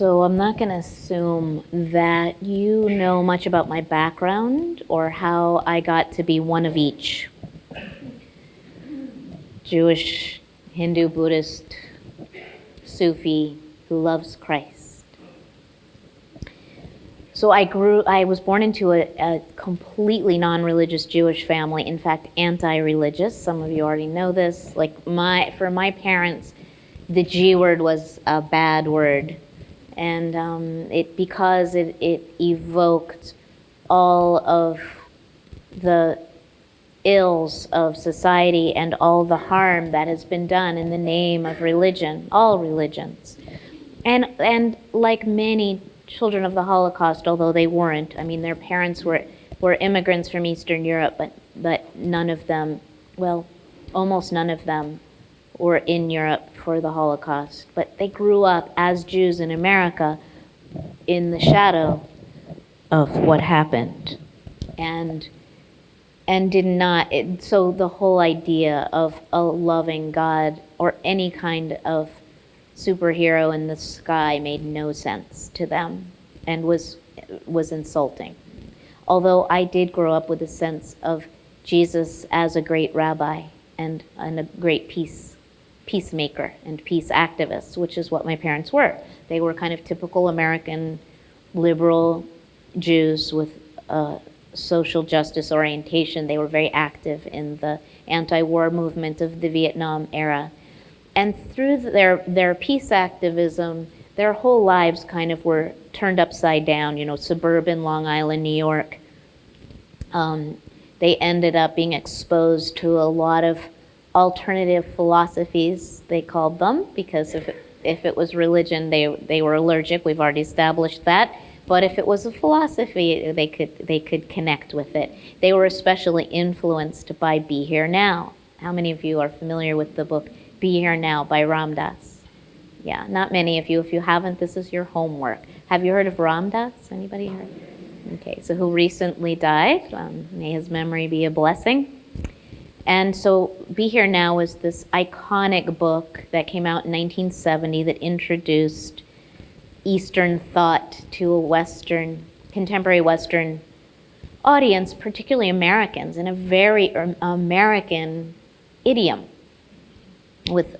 So I'm not going to assume that you know much about my background or how I got to be one of each. Jewish, Hindu, Buddhist, Sufi, who loves Christ. So I was born into a completely non-religious Jewish family, in fact, anti-religious. Some of you already know this. For my parents, the G word was a bad word. And because it evoked all of the ills of society and all the harm that has been done in the name of religion, all religions. And like many children of the Holocaust, although they weren't, I mean, their parents were immigrants from Eastern Europe, but none of them, well, almost none of them were in Europe for the Holocaust. But they grew up as Jews in America in the shadow of what happened. And did not, so the whole idea of a loving God or any kind of superhero in the sky made no sense to them and was insulting. Although I did grow up with a sense of Jesus as a great rabbi and a great peacemaker and peace activist, which is what my parents were. They were kind of typical American liberal Jews with social justice orientation. They were very active in the anti-war movement of the Vietnam era. And through their peace activism, their whole lives kind of were turned upside down, suburban Long Island, New York. They ended up being exposed to a lot of alternative philosophies, they called them, because if it was religion, they were allergic. We've already established that. But if it was a philosophy, they could connect with it. They were especially influenced by Be Here Now. How many of you are familiar with the book Be Here Now by Ram Dass? Yeah, not many of you. If you haven't, this is your homework. Have you heard of Ram Dass? Anybody heard? Okay, so who recently died. May his memory be a blessing. And so Be Here Now was this iconic book that came out in 1970 that introduced Eastern thought to a contemporary Western audience, particularly Americans, in a very American idiom, with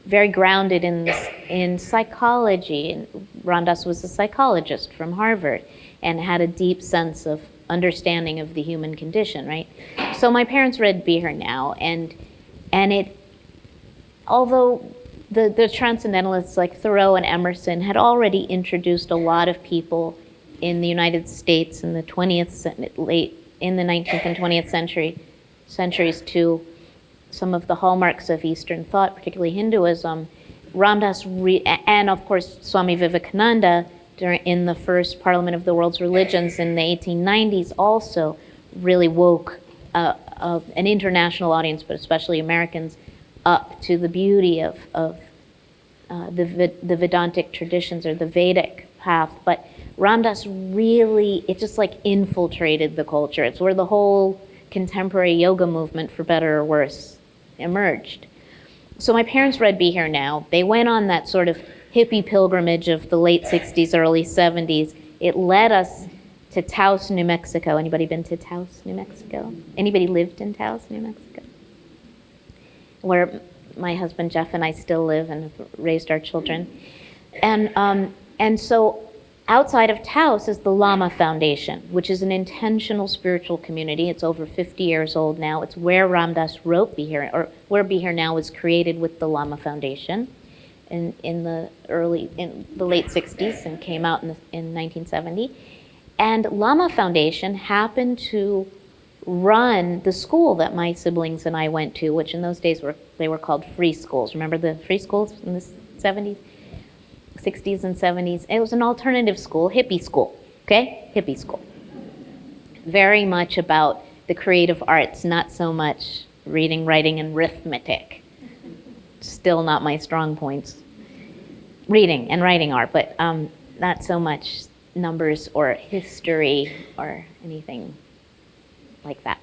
very grounded in psychology. And Ram Dass was a psychologist from Harvard and had a deep sense of understanding of the human condition, right? So my parents read Be Here Now, and it, although the transcendentalists like Thoreau and Emerson had already introduced a lot of people in the United States in the 19th and 20th centuries to some of the hallmarks of Eastern thought, particularly Hinduism. Ram Dass and of course Swami Vivekananda in the first Parliament of the World's Religions in the 1890s also really woke an international audience, but especially Americans, up to the beauty of the Vedantic traditions or the Vedic path. But Ram Dass really, it just like infiltrated the culture. It's where the whole contemporary yoga movement, for better or worse, emerged. So my parents read Be Here Now. They went on that sort of hippie pilgrimage of the late 60s, early 70s. It led us to Taos, New Mexico. Anybody been to Taos, New Mexico? Anybody lived in Taos, New Mexico? Where my husband Jeff and I still live and have raised our children. And so outside of Taos is the Lama Foundation, which is an intentional spiritual community. It's over 50 years old now. It's where Ram Dass wrote Be Here, or where Be Here Now was created with the Lama Foundation in the late 60s and came out in 1970. And Lama Foundation happened to run the school that my siblings and I went to, which in those days they were called free schools. Remember the free schools in the 70s, 60s and 70s? It was an alternative school, hippie school, okay? Hippie school. Very much about the creative arts, not so much reading, writing, and arithmetic. Still not my strong points. Reading and writing are, but not so much numbers or history or anything like that.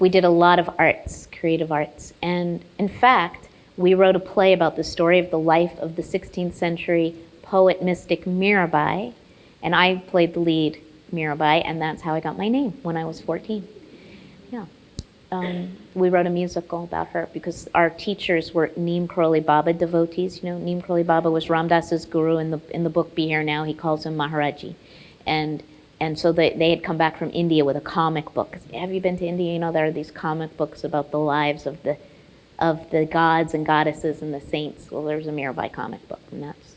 We did a lot of arts, creative arts, and in fact, we wrote a play about the story of the life of the 16th century poet mystic Mirabai, and I played the lead Mirabai, and that's how I got my name when I was 14. Yeah. We wrote a musical about her because our teachers were Neem Karoli Baba devotees. You know, Neem Karoli Baba was Ram Dass's guru in the book Be Here Now. He calls him Maharaji. And so they had come back from India with a comic book. Have you been to India? You know, there are these comic books about the lives of the gods and goddesses and the saints. Well, there's a Mirabai comic book, and that's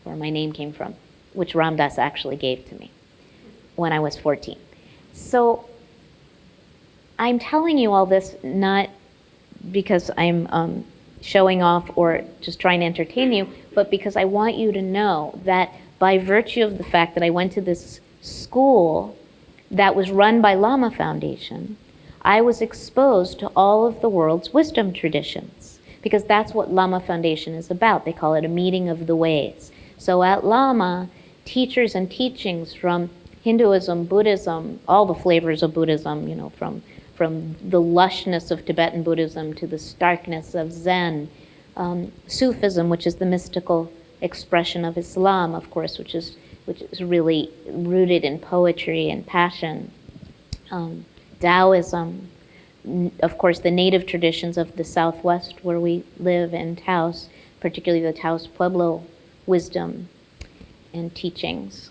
where my name came from, which Ram Dass actually gave to me when I was 14. So I'm telling you all this not because I'm showing off or just trying to entertain you, but because I want you to know that by virtue of the fact that I went to this school that was run by Lama Foundation, I was exposed to all of the world's wisdom traditions, because that's what Lama Foundation is about. They call it a meeting of the ways. So at Lama, teachers and teachings from Hinduism, Buddhism, all the flavors of Buddhism, you know, from the lushness of Tibetan Buddhism to the starkness of Zen, Sufism, which is the mystical expression of Islam, of course, which is really rooted in poetry and passion, Taoism, of course, the native traditions of the Southwest where we live in Taos, particularly the Taos Pueblo wisdom and teachings.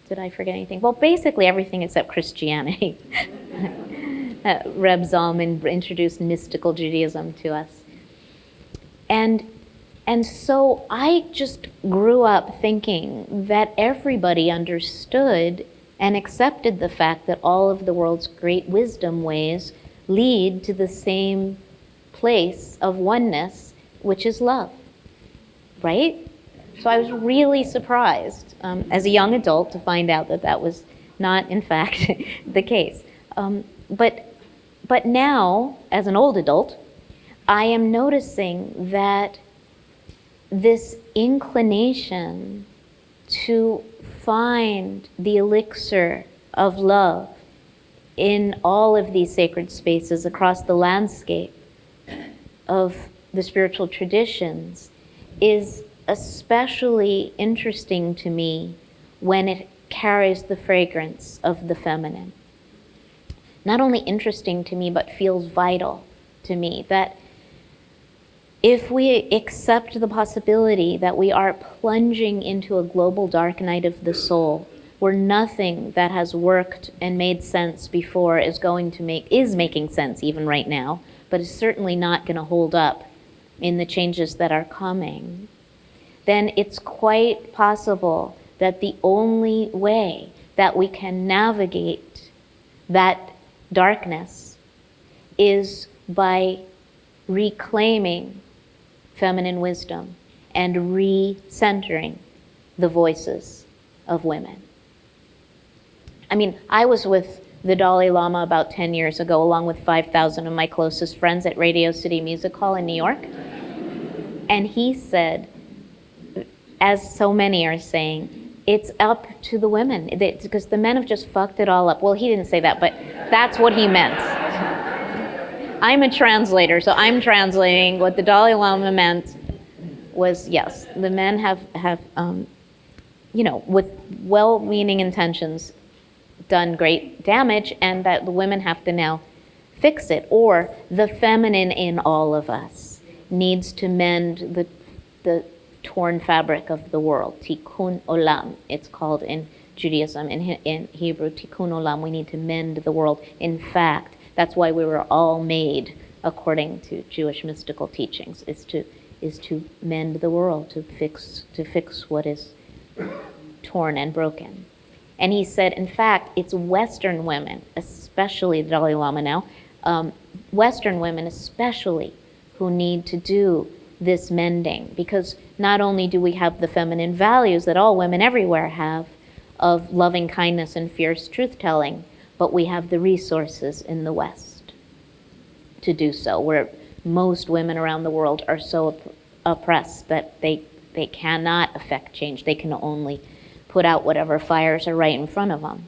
Did I forget anything? Well, basically everything except Christianity. Reb Zalman introduced mystical Judaism to us. And so I just grew up thinking that everybody understood and accepted the fact that all of the world's great wisdom ways lead to the same place of oneness, which is love, right? So I was really surprised as a young adult to find out that that was not, in fact, the case. But now, as an old adult, I am noticing that this inclination to find the elixir of love in all of these sacred spaces across the landscape of the spiritual traditions is especially interesting to me when it carries the fragrance of the feminine. Not only interesting to me, but feels vital to me, that if we accept the possibility that we are plunging into a global dark night of the soul, where nothing that has worked and made sense before is making sense even right now, but is certainly not going to hold up in the changes that are coming, then it's quite possible that the only way that we can navigate that darkness is by reclaiming feminine wisdom and re-centering the voices of women. I mean, I was with the Dalai Lama about 10 years ago, along with 5,000 of my closest friends at Radio City Music Hall in New York. And he said, as so many are saying, it's up to the women, because the men have just fucked it all up. Well, he didn't say that, but that's what he meant. I'm a translator, so I'm translating. What the Dalai Lama meant was, yes, the men have with well-meaning intentions, done great damage, and that the women have to now fix it. Or the feminine in all of us needs to mend the torn fabric of the world. Tikkun olam, it's called in Judaism. In Hebrew, tikkun olam, we need to mend the world. In fact, that's why we were all made, according to Jewish mystical teachings, is to mend the world, to fix what is torn and broken. And he said, in fact, it's Western women, especially the Dalai Lama now, Western women especially, who need to do this mending, because not only do we have the feminine values that all women everywhere have of loving kindness and fierce truth-telling, but we have the resources in the West to do so, where most women around the world are so oppressed that they cannot affect change. They can only put out whatever fires are right in front of them.